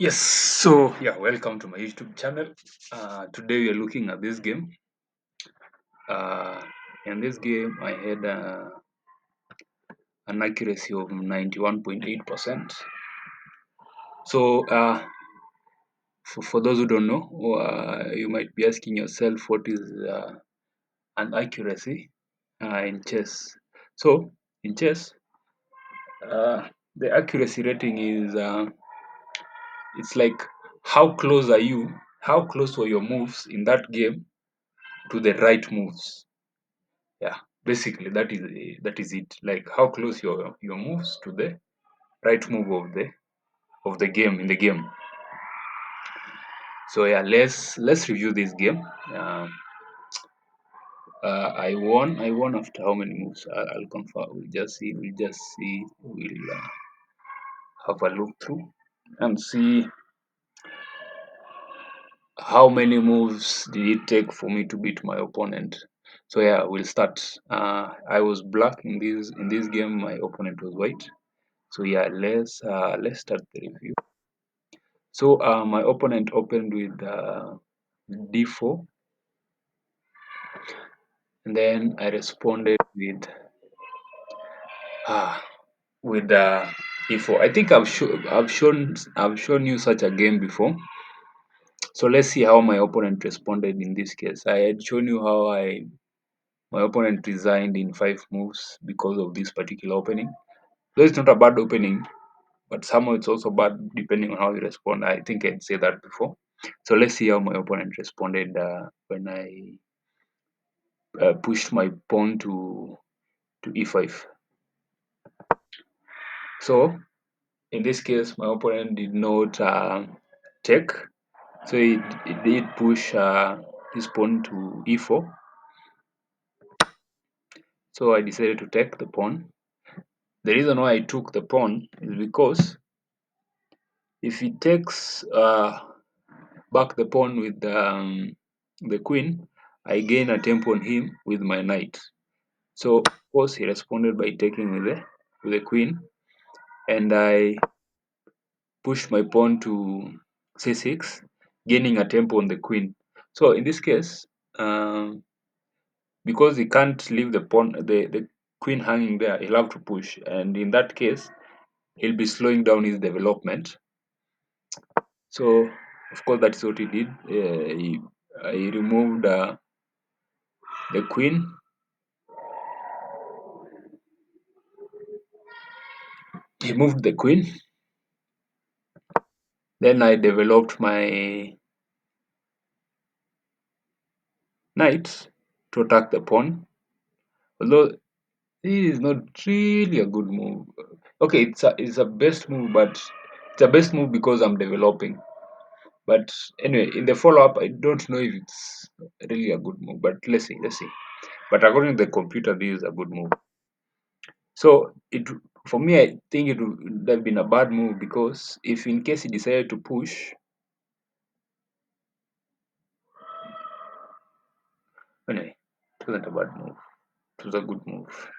Yes, so yeah, welcome to my YouTube channel. Today we are looking at this game. Uh, in this game, I had an accuracy of 91.8%. So, for those who don't know, you might be asking yourself what is an accuracy in chess. So, in chess, uh, the accuracy rating is it's like how close were your moves in that game to the right moves. Yeah, basically that is it. Like how close your moves to the right move of the game in the game. So yeah, let's review this game. I won after how many moves? I'll confirm. We'll just see. We'll have a look through and see how many moves did it take for me to beat my opponent. So yeah, we'll start. I was black in this game. My opponent was white. So yeah, let's start the review. So my opponent opened with d4, and then I responded uh, with e4. I think I've shown you such a game before. So let's see how my opponent responded in this case. I had shown you how my opponent resigned in 5 moves because of this particular opening. So it's not a bad opening, but somehow it's also bad depending on how you respond. I think I'd say that before. So let's see how my opponent responded when I pushed my pawn to e5. So in this case, my opponent did not take. So it did push his pawn to e4. So I decided to take the pawn. The reason why I took the pawn is because if he takes back the pawn with the queen, I gain a tempo on him with my knight. So of course he responded by taking with the queen, and I pushed my pawn to c6, gaining a tempo on the queen. So in this case, because he can't leave the queen hanging there, he'll have to push, and in that case, he'll be slowing down his development. So of course that's what he did. He removed the queen. He moved the queen. Then I developed my knight to attack the pawn. Although this is not really a good move. Okay, it's a best move, but it's a best move because I'm developing. But anyway, in the follow up, I don't know if it's really a good move. But let's see. But according to the computer, this is a good move. So it for me, I think it would have been a bad move because if in case he decided to push, anyway, it wasn't a bad move. It was a good move.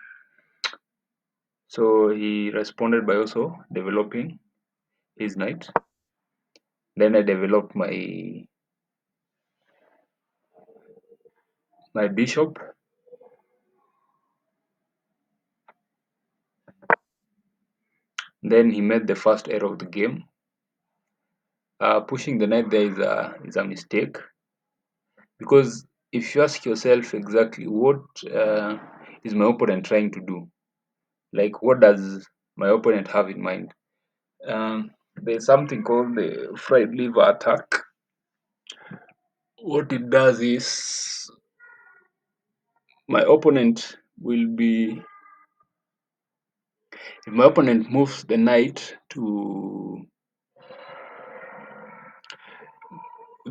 So he responded by also developing his knight. Then I developed my bishop. Then he made the first error of the game. Pushing the knight there is a mistake because if you ask yourself exactly what is my opponent trying to do, like what does my opponent have in mind? There's something called the fried liver attack. What it does is my opponent will be if my opponent moves the knight to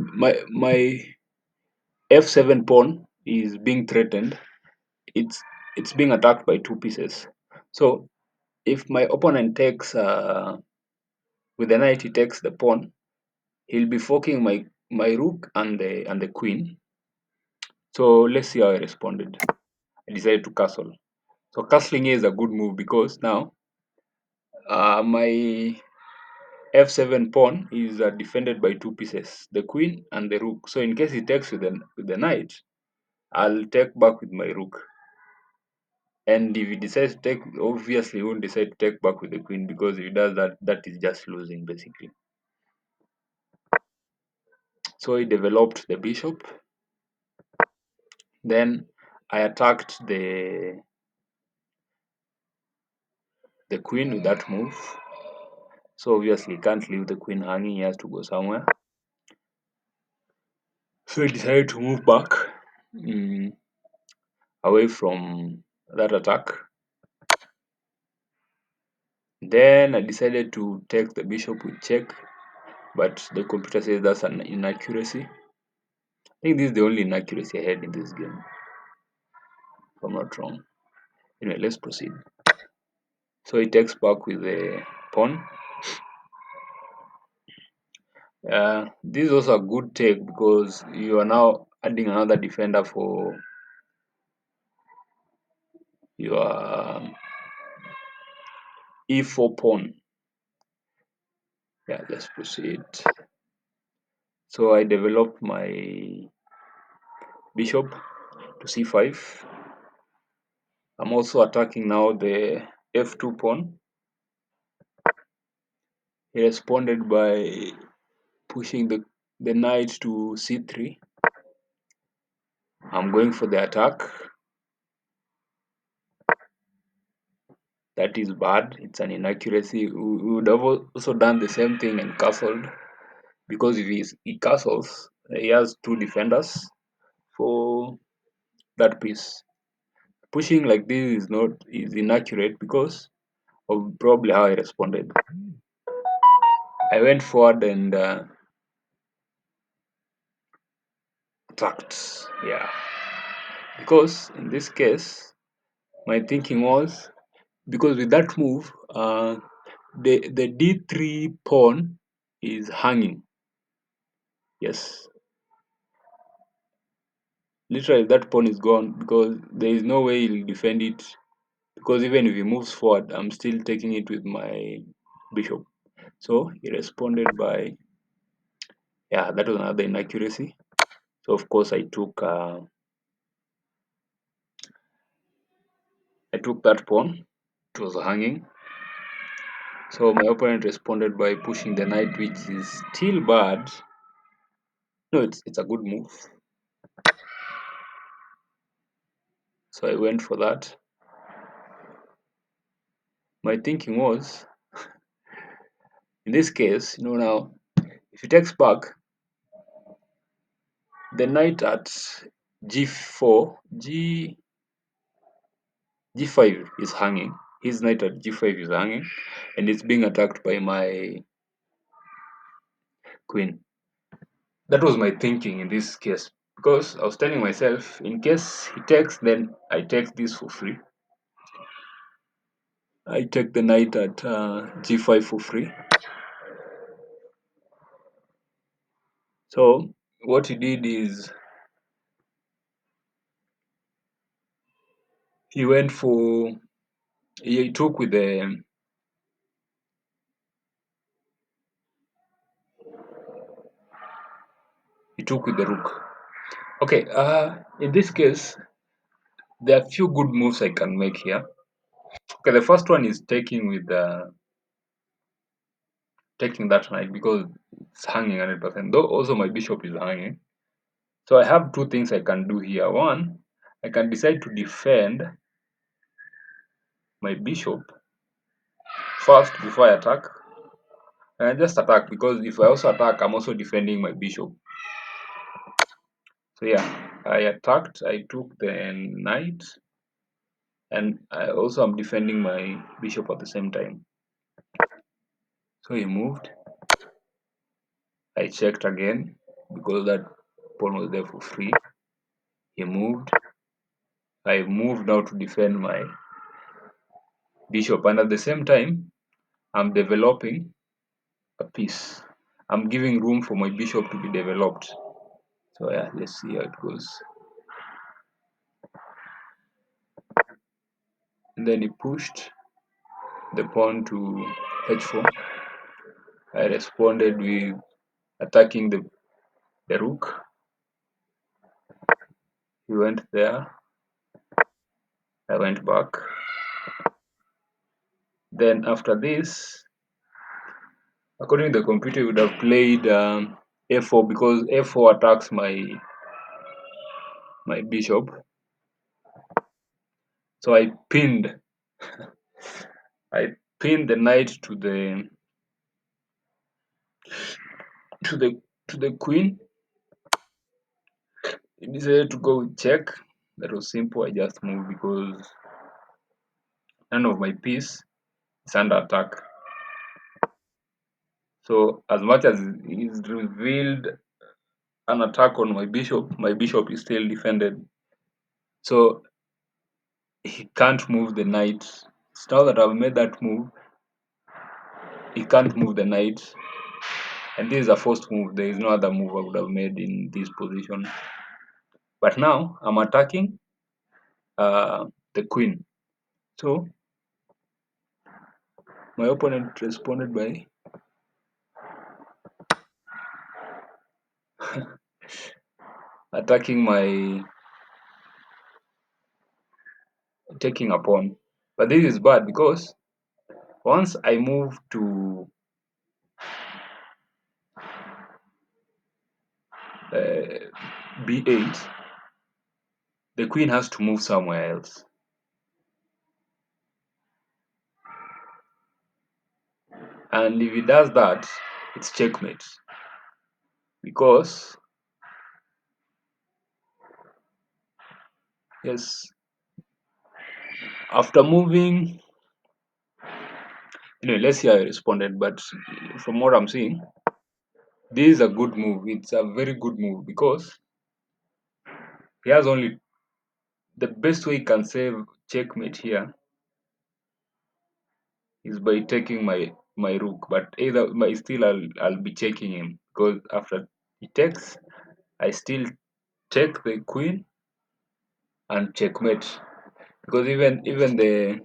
my f7 pawn is being threatened. It's being attacked by two pieces. So if my opponent takes with the knight, he takes the pawn, he'll be forking my rook and the queen. So let's see how I responded. I decided to castle. So castling is a good move because now my f7 pawn is defended by two pieces, the queen and the rook. So in case he takes with the knight, I'll take back with my rook. And if he decides to take, obviously he won't decide to take back with the queen, because if he does that, that is just losing basically. So he developed the bishop. Then I attacked the queen with that move. So obviously he can't leave the queen hanging, he has to go somewhere. So he decided to move back mm, away from that attack. Then I decided to take the bishop with check, but the computer says that's an inaccuracy. I think this is the only inaccuracy I had in this game, if I'm not wrong. Anyway, let's proceed. So he takes back with the pawn. This is also a good take because you are now adding another defender for your e4 pawn. Yeah, let's proceed. So I developed my bishop to c5. I'm also attacking now the f2 pawn. He responded by pushing the knight to c3. I'm going for the attack. That is bad. It's an inaccuracy. We would have also done the same thing and castled, because if he castles, he has two defenders for that piece. Pushing like this is inaccurate because of probably how I responded. I went forward and attacked. Yeah, because in this case, my thinking was, because with that move, the d3 pawn is hanging. Yes, literally that pawn is gone because there is no way he'll defend it. Because even if he moves forward, I'm still taking it with my bishop. So he responded by, yeah, that was another inaccuracy. So of course I took that pawn. It was hanging. So my opponent responded by pushing the knight, which is still bad. No, it's a good move. So I went for that. My thinking was, in this case, now if he takes back, the knight at g4, g5 is hanging. His knight at g5 is hanging, and it's being attacked by my queen. That was my thinking in this case, because I was telling myself, in case he takes, then I take this for free. I take the knight at g5 for free. So what he did is he went for, he took with the, he took with the rook. Okay, in this case, there are few good moves I can make here. Okay, the first one is taking with the, taking that knight because it's hanging 100%. Though also my bishop is hanging. So I have two things I can do here. One, I can decide to defend my bishop first before I attack. And I just attack because if I also attack, I'm also defending my bishop. So yeah, I attacked, I took the knight, and I also am defending my bishop at the same time. So he moved. I checked again because that pawn was there for free. He moved. I moved now to defend my bishop, and at the same time, I'm developing a piece. I'm giving room for my bishop to be developed. So yeah, let's see how it goes. And then he pushed the pawn to h4. I responded with attacking the rook. He went there. I went back. Then after this, according to the computer, you would have played f4 because f4 attacks my bishop. So I pinned the knight to the to the queen. He decided to go with check. That was simple. I just moved because none of my piece is under attack. So as much as he's revealed an attack on my bishop is still defended. So he can't move the knight. So now that I've made that move, he can't move the knight. And this is a forced move. There is no other move I would have made in this position. But now I'm attacking the queen. So my opponent responded by attacking my taking a pawn. But this is bad because once I move to b8, the queen has to move somewhere else. And if he does that, it's checkmate. Because, yes, after moving, let's see how I responded. But from what I'm seeing, this is a good move. It's a very good move because he has only the best way he can save checkmate here is by taking my rook. But either my still I'll be checking him because after he takes, I still take the queen and checkmate because even the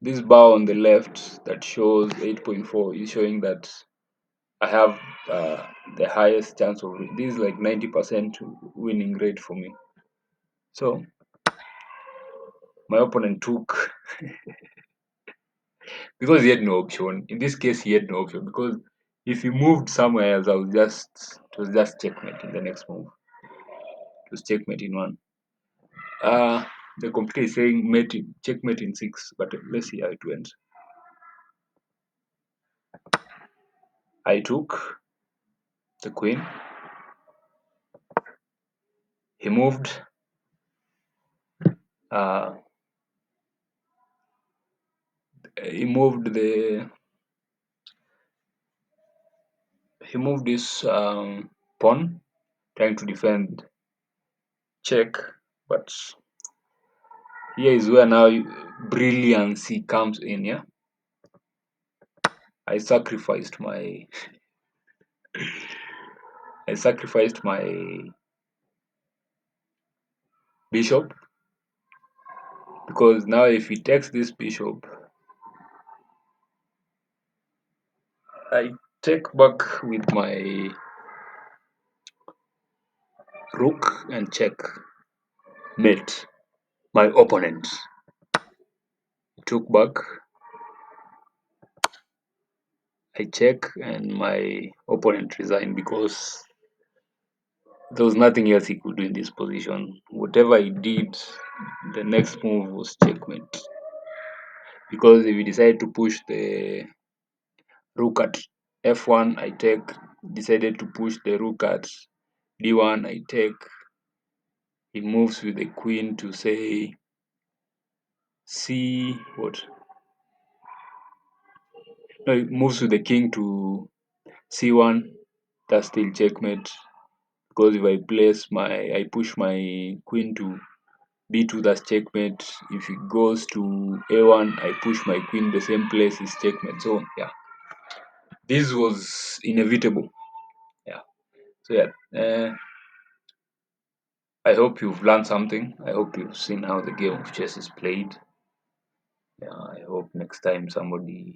this bar on the left that shows 8.4 is showing that I have the highest chance of this is like 90% winning rate for me. So my opponent took because he had no option. In this case, he had no option because if he moved somewhere else, it was just checkmate in the next move. It was checkmate in one. Uh the computer is saying checkmate in 6, but let's see how it went. I took the queen. He moved. Uh, he moved the he moved this pawn, trying to defend check, but here is where now brilliancy comes in. Yeah, I sacrificed my I sacrificed my bishop because now if he takes this bishop, I take back with my rook and check mate. My opponent took back. I check and my opponent resigned because there was nothing else he could do in this position. Whatever he did, the next move was checkmate. Because if he decided to push the rook at f1, I take. Decided to push the rook at d1, I take. He moves with the queen to say c what? No, he moves with the king to c1. That's still checkmate. Because if I push my queen to b2, that's checkmate. If it goes to a1, I push my queen the same place, is checkmate. So yeah, this was inevitable. Yeah. So yeah, I hope you've learned something. I hope you've seen how the game of chess is played. Yeah, I hope next time somebody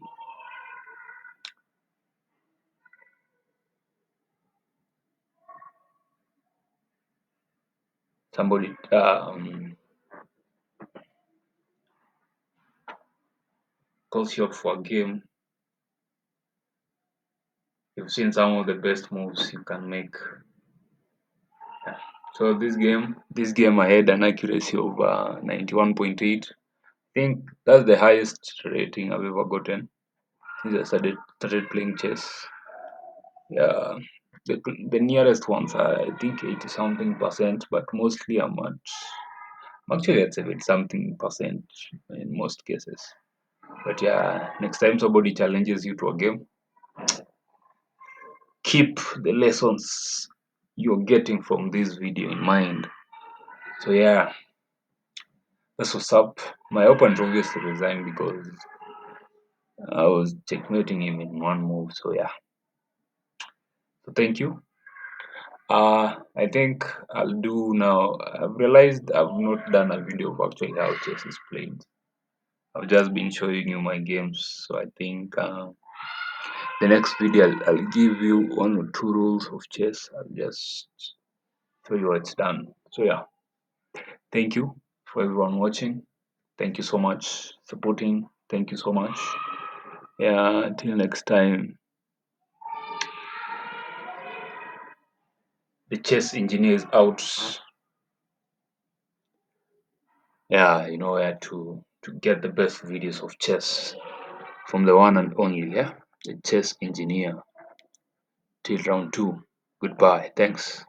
calls you up for a game. You've seen some of the best moves you can make. Yeah. So this game I had an accuracy of 91.8. I think that's the highest rating I've ever gotten since I started playing chess. Yeah, the nearest ones are I think 80 something percent, but mostly I'm actually at 70 something percent in most cases. But yeah, next time somebody challenges you to a game, keep the lessons you're getting from this video in mind. So yeah, that's what's up. My opponent obviously resigned because I was checkmating him in one move. So yeah, so thank you. I think I'll do now. I've realized I've not done a video of actually how chess is played. I've just been showing you my games. So I think the next video I'll give you one or two rules of chess. I'll just show you how it's done. So yeah, thank you for everyone watching. Thank you so much supporting. Thank you so much. Yeah, until next time. The chess engineer is out. Yeah, you know where to get the best videos of chess from the one and only, yeah, the chess engineer. Till round two. Goodbye. Thanks.